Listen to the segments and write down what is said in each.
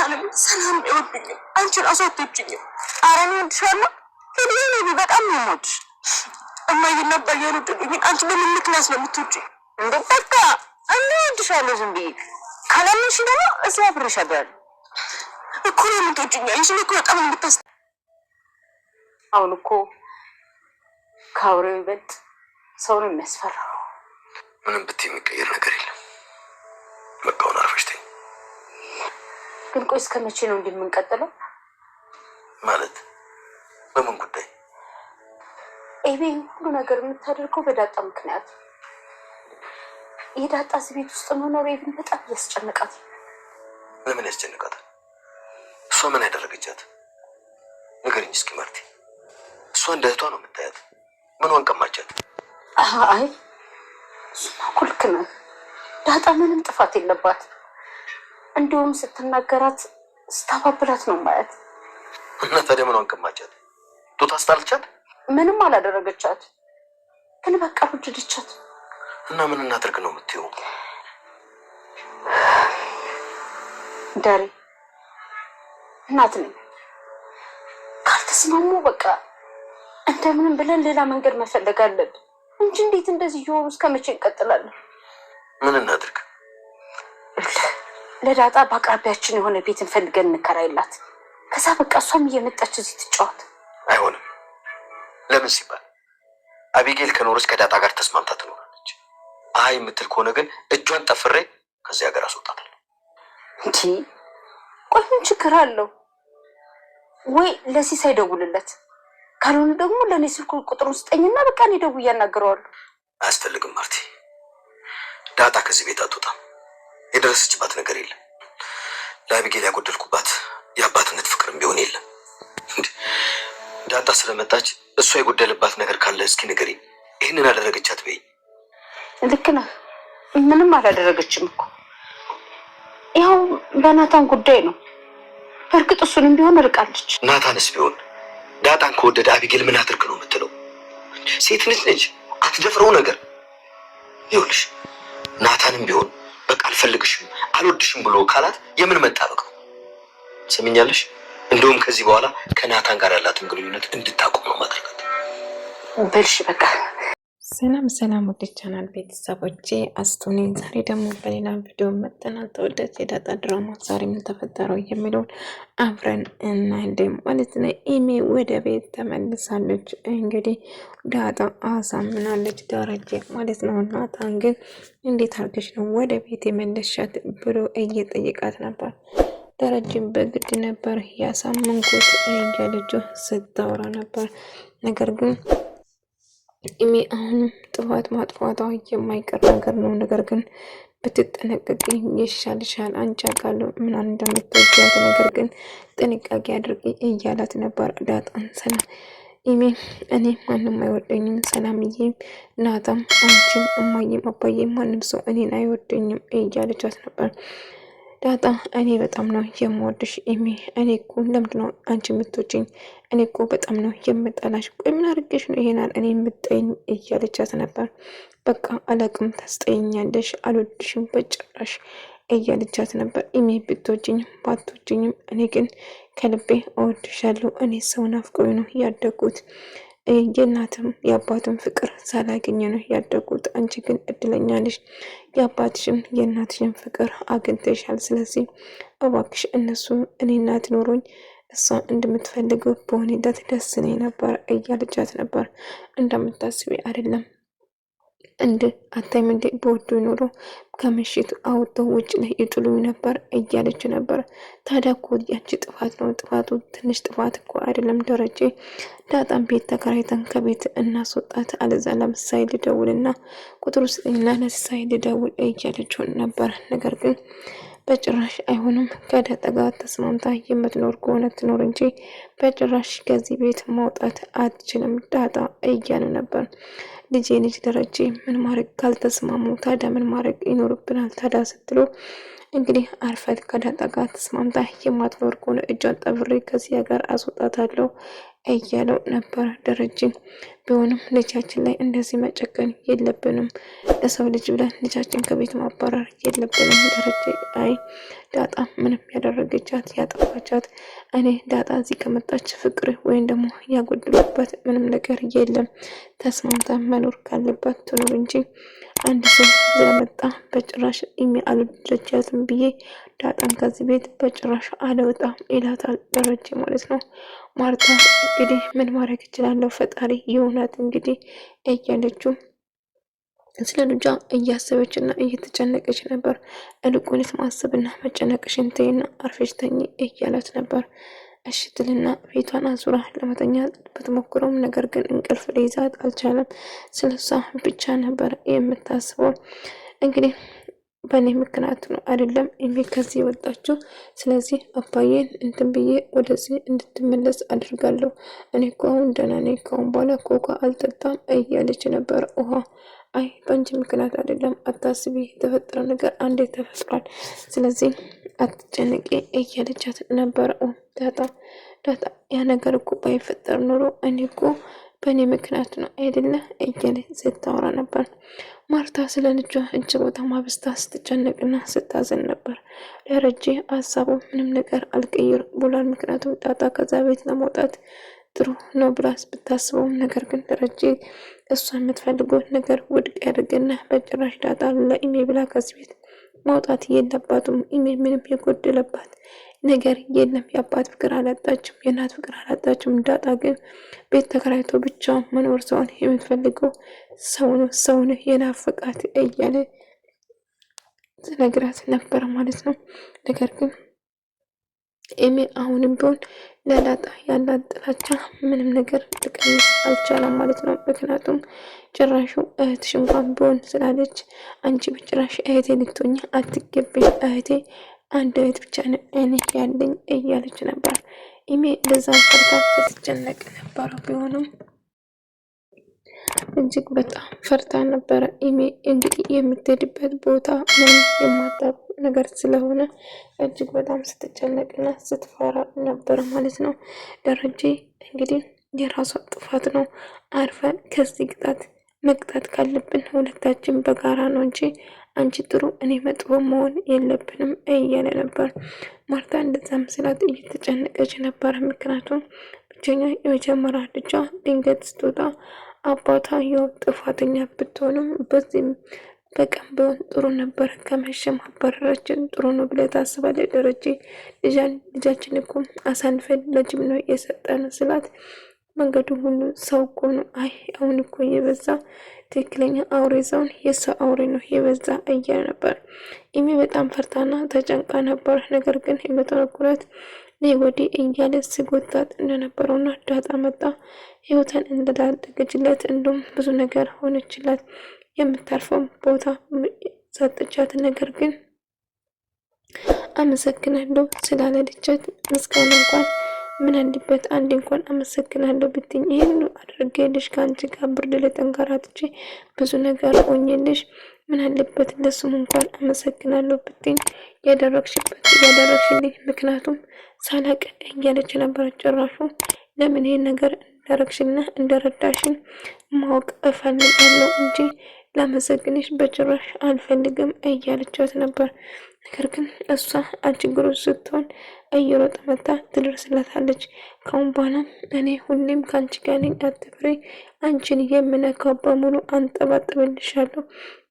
አለም ሰላም ይወድኝ አንቺ ራሱ አትወጂኝ። አረን ወድሻለሁ ከዲኔ በጣም ነው የምወድሽ። እማዬ ነበር ያሉኝ አንቺ በምን ምክንያት ነው የምትወጂኝ? እንደበቃ እኔ ወድሻለሁ ዝም ብዬ ካላምንሽ ደግሞ እዚህ አብረሻለሁ እኮ ነው የምትወጂኝ። አንቺ እኮ በጣም የምታስ አሁን እኮ ካውሬው ይበልጥ ሰው ነው የሚያስፈራው። ምንም ብትይ የሚቀየር ነገር የለም። በቃውን አርፈሽ ተኝ። ግን ቆይ እስከ መቼ ነው እንደምንቀጥለው? ማለት በምን ጉዳይ? ኤቤ ሁሉ ነገር የምታደርገው በዳጣ ምክንያት። የዳጣ ቤት ውስጥ መኖር ኤቤን በጣም ያስጨንቃት። ለምን ያስጨንቃታል? እሷ ምን ያደረገቻት? ንገሪኝ እስኪ ማርቲ። እሷ እንደ እህቷ ነው የምታያት። ምኗን ቀማቻት? አይ እሱማ እኮ ልክ ነው። ዳጣ ምንም ጥፋት የለባት። እንዲሁም ስትናገራት ስታባብላት ነው ማየት። እና ታዲያ ምኗን ቀማቻት? ጡት አስጣልቻት? ምንም አላደረገቻት፣ ግን በቃ ወደደቻት። እና ምን እናድርግ ነው የምትይው? ዳሬ እናት ነኝ። ካልተስማሙ በቃ እንደምንም ብለን ሌላ መንገድ መፈለግ አለብን እንጂ እንዴት እንደዚህ እየሆኑ እስከ መቼ እንቀጥላለን? ምን እናድርግ? ለዳጣ በአቅራቢያችን የሆነ ቤት እንፈልገን እንከራይላት። ከዛ በቃ እሷም እየመጣች እዚህ ትጫወት። አይሆንም። ለምን ሲባል አቢጌል ከኖረች ከዳጣ ጋር ተስማምታ ትኖራለች። አይ የምትል ከሆነ ግን እጇን ጠፍሬ ከዚህ ሀገር አስወጣታለሁ። እንጂ ቆይ ምን ችግር አለው? ወይ ለሲሳይ ደውልለት፣ ካልሆነ ደግሞ ለእኔ ስልኩ ቁጥሩን ስጠኝና በቃ እኔ ደውዬ አናግረዋለሁ። አያስፈልግም ማርቲ። ዳጣ ከዚህ ቤት አትወጣም። የደረሰችባት ነገር የለም። ለአቢጌል ያጎደልኩባት የአባትነት ፍቅርም ቢሆን የለም። ዳጣ ስለመጣች እሷ የጎደለባት ነገር ካለ እስኪ ንገሪኝ። ይህንን አደረገቻት በይ። ልክ ነህ። ምንም አላደረገችም እኮ ያው በናታን ጉዳይ ነው። በእርግጥ እሱንም ቢሆን ርቃለች። ናታንስ ቢሆን ዳጣን ከወደደ አቢጌል ምን አድርግ ነው የምትለው? ሴት ልጅ ነች፣ አትደፍረው ነገር። ይኸውልሽ ናታንም ቢሆን በቃ አልፈልግሽም አልወድሽም ብሎ ካላት የምን መጣበቅ ነው? ሰምኛለሽ? እንደውም ከዚህ በኋላ ከናታን ጋር ያላትን ግንኙነት እንድታቆም ነው ማድረጋት። በልሽ በቃ። ሰላም ሰላም፣ ወደ ቻናል ቤተሰቦቼ አስቱኔ። ዛሬ ደግሞ በሌላ ቪዲዮ መጥተናል። ተወዳጅ የዳጣ ድራማ ዛሬ ምን ተፈጠረው የሚለውን አብረን እናያለን ማለት ነው። ኢሜ ወደ ቤት ተመልሳለች። እንግዲህ ዳጣ አሳምናለች ደረጀ ማለት ነው። ናታን ግን እንዴት አድርገሽ ነው ወደ ቤት የመለሻት ብሎ እየጠየቃት ነበር። ደረጀም በግድ ነበር ያሳመንኩት እያለችው ስታወራ ነበር። ነገር ግን ኢሜ አሁንም ጥፋት ማጥፋቷ የማይቀር ነገር ነው። ነገር ግን ብትጠነቀቂ ይሻልሻል። አንቺ አውቃለሁ ምን እንደምትወጃት፣ ነገር ግን ጥንቃቄ አድርጊ እያላት ነበር ዳጣን። ሰላም ኢሜ እኔ ማንም አይወደኝም፣ ሰላምዬም፣ ናታም፣ አንቺም፣ እማዬም፣ አባዬም ማንም ሰው እኔን አይወደኝም እያለቻት ነበር። ዳጣ እኔ በጣም ነው የምወድሽ ኢሜ። እኔ እኮ ለምንድን ነው አንቺ የምትወጂኝ? እኔ እኮ በጣም ነው የምጠላሽ። ቆይ ምን አድርጌሽ ነው ይሄናል እኔ የምጠይኝ እያለቻት ነበር። በቃ አላቅም፣ ታስጠይኛለሽ፣ አልወድሽም በጭራሽ እያለቻት ነበር። ኢሜ ብትወጂኝም ባትወጂኝም እኔ ግን ከልቤ እወድሻለሁ። እኔ ሰው ናፍቆኝ ነው ያደጉት። የእናትም የአባትም ፍቅር ሳላገኘ ነው ያደጉት። አንቺ ግን እድለኛ ነሽ፣ የአባትሽም የእናትሽም ፍቅር አግኝተሻል። ስለዚህ እባክሽ እነሱ እኔ እናት ኖሮኝ እሷ እንደምትፈልገው በሁኔታት ደስ ነኝ ነበር እያለቻት ነበር። እንደምታስቢ አይደለም እንደ አታይም እንደ በወዶ ኖሮ ከምሽቱ አውጥተው ውጭ ላይ ይጥሉኝ ነበር እያለች ነበር። ታዲያ እኮ ያንቺ ጥፋት ነው። ጥፋቱ ትንሽ ጥፋት እኮ አይደለም ደረጀ። ዳጣም ቤት ተከራይተን ከቤት እናስወጣት፣ አለዛ ለምሳሌ ልደውልና ቁጥሩ ስጠኝና ለምሳሌ ልደውል እያለችው ነበር። ነገር ግን በጭራሽ አይሆንም፣ ከዳጣ ጋር ተስማምታ የምትኖር ከሆነ ትኖር እንጂ በጭራሽ ከዚህ ቤት ማውጣት አትችልም ዳጣ እያለ ነበር። ልጄ ልጅ ደረጀ ምን ማድረግ ካልተስማሙ ታዲያ ምን ማድረግ ይኖርብናል ታዲያ ስትሉ እንግዲህ አርፈት ከዳጣ ጋር ተስማምታ የማትኖር ከሆነ እጇን ጠፍሬ ከዚህ ጋር አስወጣታለሁ እያለው ነበር ደረጀ። ቢሆንም ልጃችን ላይ እንደዚህ መጨከን የለብንም፣ ለሰው ልጅ ብለን ልጃችን ከቤት ማባረር የለብንም ደረጀ። አይ ዳጣ ምንም ያደረገቻት ያጠፋቻት እኔ ዳጣ እዚህ ከመጣች ፍቅር ወይም ደግሞ ያጎድሉበት ምንም ነገር የለም። ተስማምታ መኖር ካለባት ትኖር እንጂ አንድ ሰው ስለመጣ በጭራሽ አልወደጃትም ብዬ ዳጣን ከዚህ ቤት በጭራሽ አልወጣም ይላታል ደረጀ ማለት ነው። ማርታ እንግዲህ ምን ማድረግ እችላለሁ ፈጣሪ የሆናት እንግዲህ እያለችው ስለ ልጇ እያሰበች እና እየተጨነቀች ነበር። እልቁንስ ማሰብና መጨነቅሽን ተይና አርፈሽ ተኚ እያላት ነበር። እሽትልና ፊቷን አዙራ ለመተኛ ብትሞክረውም ነገር ግን እንቅልፍ ሊይዛት አልቻለም። ስለሷ ብቻ ነበር የምታስበው። እንግዲህ በእኔ ምክንያት ነው አይደለም እኔ ከዚህ የወጣችው። ስለዚህ አባዬን እንትን ብዬ ወደዚህ እንድትመለስ አድርጋለሁ። እኔ እኮ አሁን ደህና ነኝ፣ ከአሁን በኋላ ኮካ አልጠጣም እያለች ነበር። ውሃ አይ በአንቺ ምክንያት አይደለም፣ አታስቢ፣ የተፈጠረ ነገር አንዴ ተፈጥሯል። ስለዚህ አትጨነቂ እያለቻት ነበር። ዳጣ ያ ነገር እኮ ባይፈጠር ኖሮ እኔ እኮ በእኔ ምክንያት ነው አይደለ እያለች ስታወራ ነበር። ማርታ ስለ ልጇ እጅግ በጣም አብዝታ ስትጨነቅና ስታዘን ነበር። ደረጀ ሀሳቡ ምንም ነገር አልቀይር ብሏል። ምክንያቱም ዳጣ ከዛ ቤት ለመውጣት ጥሩ ነው ብላ ብታስበውም ነገር ግን ደረጀ እሷ የምትፈልገው ነገር ውድቅ ያደርግና በጭራሽ ዳጣ ለኢሜ ብላ ከዚህ ቤት መውጣት የለባትም። ኢሜ ምንም የጎደለባት ነገር የለም። የአባት ፍቅር አላጣችም፣ የእናት ፍቅር አላጣችም። ዳጣ ግን ቤት ተከራይቶ ብቻ መኖር ሰውን የምትፈልገው ሰውን የናፈቃት እያለ ትነግራት ነበር ማለት ነው። ነገር ግን ኤሜ አሁንም ቢሆን ለዳጣ ያላት ጥላቻ ምንም ነገር ሊቀንስ አልቻለም ማለት ነው። ምክንያቱም ጭራሹ እህትሽ እንኳን ቢሆን ስላለች አንቺ በጭራሽ እህቴ ልትሆኚ አትገቢም፣ እህቴ አንድ እህት ብቻ ነው እኔ ያለኝ እያለች ነበር። ኢሜ ለዛ ፈርታ ስትጨነቅ ነበረ። ቢሆንም እጅግ በጣም ፈርታ ነበረ። ኢሜ እንግዲህ የምትሄድበት ቦታ ምንም የማታውቅ ነገር ስለሆነ እጅግ በጣም ስትጨነቅና ስትፈራ ነበር ማለት ነው። ደረጀ እንግዲህ የራሷ ጥፋት ነው፣ አርፈን ከዚህ ቅጣት መቅጣት ካለብን ሁለታችን በጋራ ነው እንጂ አንቺ ጥሩ እኔ መጥፎ መሆን የለብንም እያለ ነበር። ማርታ እንደዛ መስላት እየተጨነቀች ነበር። ምክንያቱም ብቸኛ የመጀመሪያ ልጇ ድንገት ስትወጣ አባቷ ያው ጥፋተኛ ብትሆንም በዚህም በቀን ቢሆን ጥሩ ነበር፣ ከመሸም አባረራችን ጥሩ ነው ብለህ ታስባለህ ደረጀ? ልጃችን እኮ አሳልፈን ለጅብ ነው የሰጠን ስላት መንገዱ ሁሉ ሰው እኮ ነው። አይ አሁን እኮ የበዛ ትክክለኛ አውሬ ሰውን የሰው አውሬ ነው የበዛ እያለ ነበር። ኢሜ በጣም ፈርታና ተጨንቃ ነበር። ነገር ግን የመተረኩረት ነይ ወዲህ እያለ ስጎታት እንደነበረውና ዳጣ መጣ ህይወትን እንደዳደገችለት እንዲሁም ብዙ ነገር ሆነችላት። የምታርፈው ቦታ ሰጥቻት ነገር ግን አመሰግናለሁ ስላለልቻት ምስጋና እንኳን ምን አለበት አንድ እንኳን አመሰግናለሁ ብትኝ፣ ይሄን አድርጌልሽ ከአንቺ ጋር ብርድ ላይ ተንከራትቼ ብዙ ነገር ሆኜልሽ ምን አለበት ለሱም እንኳን አመሰግናለሁ ብትኝ፣ ያደረግሽልኝ ምክንያቱም ሳላቅ እያለች ነበር። ጭራሹ ለምን ይሄን ነገር እንዳረግሽና እንደረዳሽን ማወቅ እፈልጋለሁ እንጂ ላመሰግንሽ በጭራሽ አልፈልግም እያለቻት ነበር። ነገር ግን እሷ አችግሩ ስትሆን እየሮጠ መታ ትደርስላታለች። ካሁን በኋላ እኔ ሁሌም ከአንቺ ጋር ነኝ፣ አትፍሪ፣ አንቺን የምነካው በሙሉ አንጠባጥብልሻለሁ፣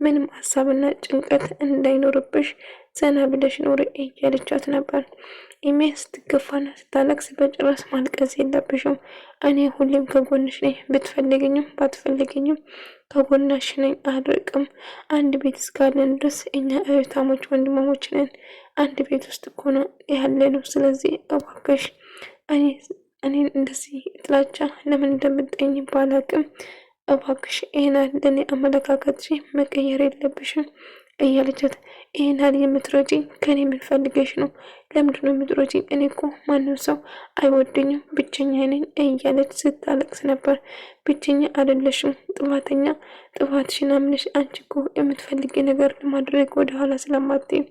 ምንም ሀሳብና ጭንቀት እንዳይኖርብሽ ዘና ብለሽ ኖሪ እያለቻት ነበር። ኢሜ ስትገፋና ስታለቅስ በጭራሽ ማልቀስ የለብሽም፣ እኔ ሁሌም ከጎንሽ ነኝ፣ ብትፈልግኝም ባትፈልግኝም ከጎናሽ ነኝ፣ አልርቅም። አንድ ቤት እስካለን ድረስ እኛ እህታሞች ወንድማሞች ነን። አንድ ቤት ውስጥ እኮ ነው ያለነው። ስለዚህ እባክሽ እኔን እንደዚህ ጥላቻ ለምን እንደምጠኝ ባላቅም እባክሽ ይሄናል ለእኔ አመለካከትሽ መቀየር የለብሽም እያለቻት፣ ይሄናል የምትረጂኝ ከኔ የምንፈልገሽ ነው? ለምንድን ነው የምትረጂኝ? እኔ እኮ ማንም ሰው አይወደኝም፣ ብቸኛ ነኝ እያለች ስታለቅስ ነበር። ብቸኛ አይደለሽም፣ ጥፋትሽን አምነሽ አንቺ እኮ የምትፈልጊ ነገር ለማድረግ ወደኋላ ስለማትይ፣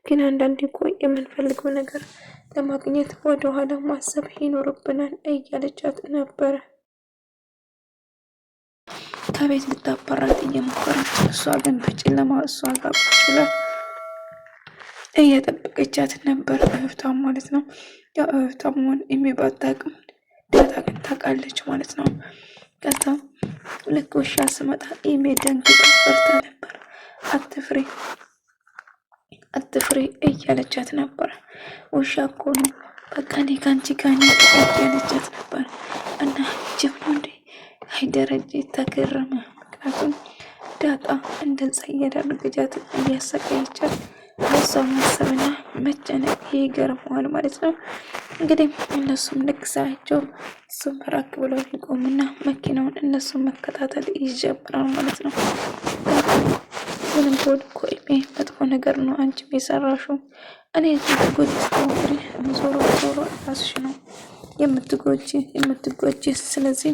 ግን አንዳንዴ እኮ የምንፈልገው ነገር ለማግኘት ወደኋላ ማሰብ ይኖርብናል እያለቻት ነበረ። ከቤት ልታባራት እየሞከረች እሷ ግን በጨለማ እሷ ጋር ቁጭ ብላ እየጠበቀቻት ነበር፣ እህቷም ማለት ነው። ያው እህቷም ሆን የሚባታቅም ዳጣ ግን ታውቃለች ማለት ነው። ከዛ ልክ ውሻ ስመጣ ደንግጣ ፈርታ ነበር። አትፍሪ እያለቻት ነበር። ውሻ እኮ ነው በቃ እኔ ከአንቺ ጋር እያለቻት ነበር። እና ጅብ ነው እንዴ? አይ ደረጀ ተገረመ። ምክንያቱም ዳጣ እንደዛ እያደረገቻት እያሰቃየቻት ለሷ ማሰብና መጨነቅ ይገርመዋል ማለት ነው። እንግዲህ እነሱም ልክ ሳያቸው እሱም ራቅ ብለው ሊቆሙና መኪናውን እነሱም መከታተል ይጀምራል ማለት ነው። ምንም ቦድ እኮ መጥፎ ነገር ነው አንቺም የሰራሽው። እኔ ጉድ ስትሞክሪ ዞሮ ራስሽ ነው የምትጎጂ። ስለዚህ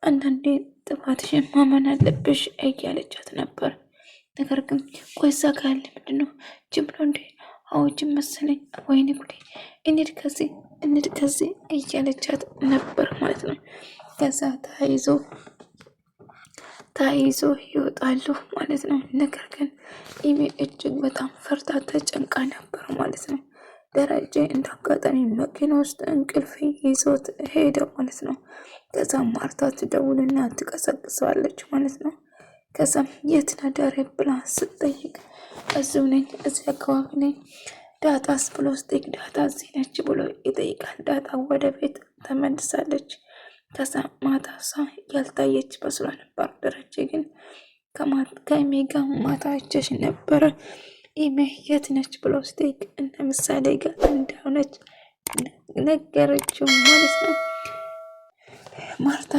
አንዳንዴ ጥፋትሽን ማመን አለብሽ እያለቻት ነበር። ነገር ግን ቆይዛ ካለ ምንድን ነው ጅብ ነው እንዴ? አዎ ጅብ መሰለኝ። ወይኔ ጉዴ! እንሂድ ከዚህ እያለቻት ነበር ማለት ነው። ከዛ ተያይዞ ይወጣሉ ማለት ነው። ነገር ግን ኢሜ እጅግ በጣም ፈርታ ተጨንቃ ነበር ማለት ነው። ደረጀ እንዳጋጣሚ መኪና ውስጥ እንቅልፍ ይዞት ሄደ ማለት ነው። ከዛ ማርታ ትደውልና ትቀሰቅሰዋለች ማለት ነው። ከዛም የት ነህ ብላ ስትጠይቅ እዚሁ ነኝ፣ እዚህ አካባቢ ነኝ። ዳጣስ ብሎ ስጠይቅ ዳጣ እዚህ ነች ብሎ ይጠይቃል። ዳጣ ወደ ቤት ተመልሳለች። ከዛ ማታ እሷ ያልታየች መስሏ ነበር። ደረጀ ግን ከኢሜ ጋር ማታ አይቼሽ ነበረ፣ ኢሜ የት ነች ብሎ ስጠይቅ እነ ምሳሌ ጋር እንደሆነች ነገረችው ማለት ነው። ማርታ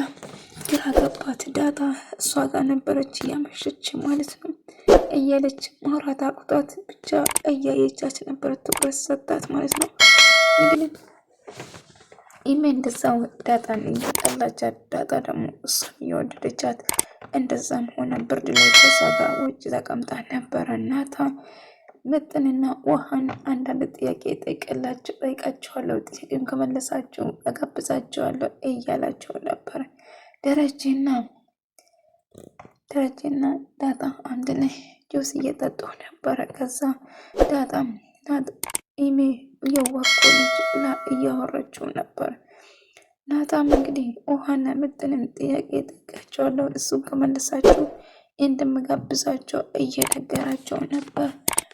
ግራ ገባት። ዳጣ እሷ ጋር ነበረች እያመሸች ማለት ነው እያለች ማውራት አቁቷት ብቻ እያየቻች ነበረ፣ ትኩረት ሰጣት ማለት ነው። እንግዲህ ኢሜ እንደዛው ዳጣን እየጠላቻት፣ ዳጣ ደግሞ እሷን እየወደደቻት፣ እንደዛም ሆነ ብርድ ላይ ከሷ ጋር ውጭ ተቀምጣ ነበረ። እናታ ምጥንና ውሃን አንዳንድ ጥያቄ ጠይቃቸዋለሁ፣ ጥያቄም ከመለሳቸው እጋብዛቸዋለሁ እያላቸው ነበር። ደረጀና ዳጣ አንድ ላይ ጁስ እየጠጡ ነበረ። ከዛ ዳጣም ኢሜ የዋቆ ልጅ ብላ እያወረችው ነበር። ናታም እንግዲህ ውሃና ምጥንን ጥያቄ ጠይቃቸዋለሁ፣ እሱን ከመለሳቸው እንደምጋብዛቸው እየነገራቸው ነበር።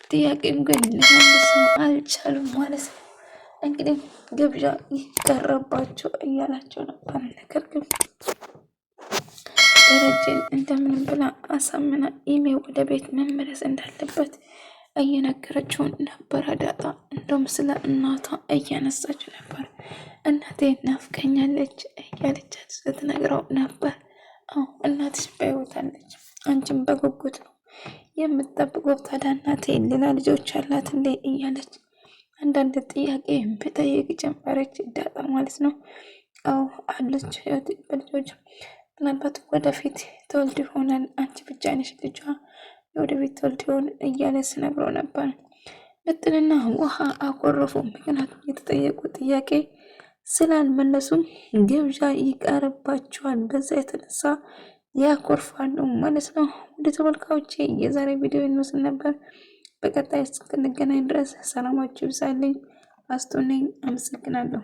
ጥያቄም ግን ሊመልሰው አልቻሉም ማለት ነው። እንግዲህ ግብዣ ይቀረባቸው እያላቸው ነበር። ነገር ግን ደረጀን እንደምንም ብላ አሳምና ኢሜ ወደ ቤት መመለስ እንዳለበት እየነገረችው ነበር። ዳጣ እንደውም ስለ እናቷ እያነሳች ነበር። እናቴ ናፍቀኛለች እያለቻት ስትነግረው ነበር። አዎ እናትሽ በሕይወት አለች፣ አንቺም በጉጉት ነው የምትጠብቀው። ታዲያ እናቴ ሌላ ልጆች አላት እንዴ እያለች አንዳንድ ጥያቄ በጠየቅ ጀመረች ዳጣ ማለት ነው። አዎ አለች በልጆች ምናልባት ወደፊት ተወልድ ይሆናል፣ አንቺ ብቻ ነሽ ልጇ፣ ወደፊት ተወልድ ይሆን እያለ ስነግረው ነበር። ምጥንና ውሃ አኮረፉ። ምክንያቱም የተጠየቁ ጥያቄ ስላልመለሱም ግብዣ ይቀርባቸዋል። በዛ የተነሳ ያኮርፋሉ ማለት ነው። ወደ ተመልካዮቼ የዛሬ ቪዲዮ ይመስል ነበር። በቀጣይ እስክንገናኝ ድረስ ሰላማችሁ ይብዛልኝ። አስቱ ነኝ። አመሰግናለሁ።